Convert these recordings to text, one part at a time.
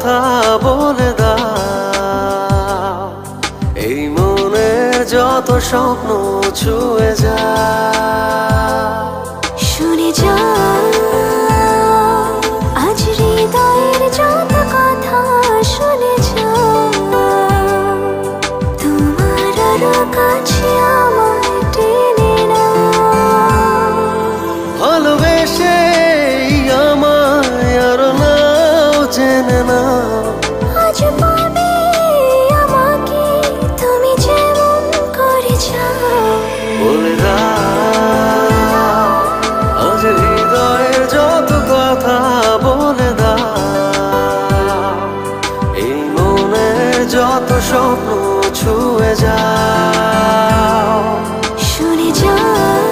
কথা বলে দাও, এই মনের যত স্বপ্ন ছুঁয়ে যায়। শুনে যাও আজ হৃদয়ের যত কথা, শুনে যাও তোমার আরো কাছে আমায় টেনে নাও। ভালোবেসে আমায় আরো নাও জেনে নাও, আজ পাবে আমাকে তুমি যেমন করে চাও। বলে দাও আজ হৃদয়ের যত কথা বলে দাও, এই মনের যত স্বপ্ন ছুঁয়ে যাও। শুনে যাও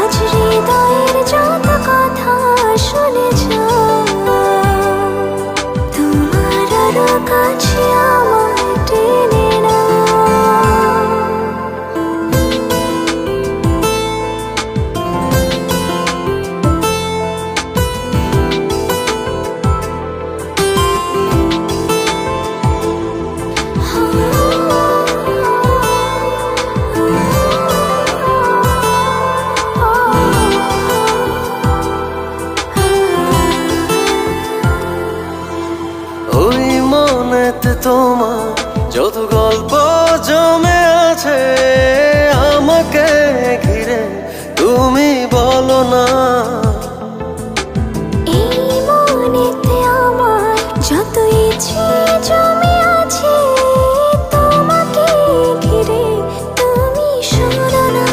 আজ হৃদয়ের যত কথা, শুনে যাও তোমার আরো কাছে আমায় টেনে নাও। ওই মনেতে তোমার যত গল্প জমে আছে আমাকে ঘিরে, তুমি বলো না। এই মনেতে আমার যত ইচ্ছে জমে আছে তোমাকে ঘিরে, তুমি শোনো না।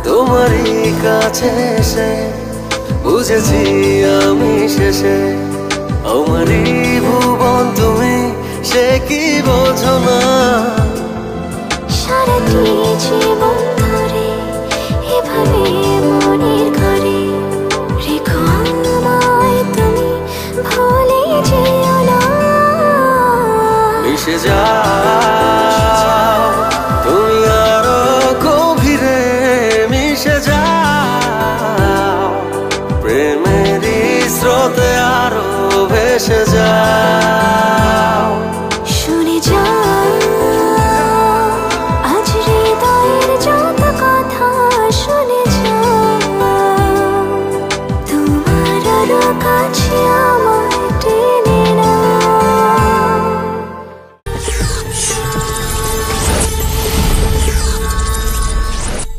তোমারই কাছে এসে বুঝেছি আমি শেষে, আমারই ভুবন তুমি, সে কি বোঝো না। সারাটি জীবন ধরে এভাবে মনের ঘরে রেখো আমায় তুমি, ভুলে যেও না। মিশে যাও তুমি আরো গভীরে, মিশে যাও প্রেমেরই স্রোতে আরো ভেসে যাও। শুনে যাও আজ হৃদয়ের যত কথা, শুনে যাও তোমার আরো কাছে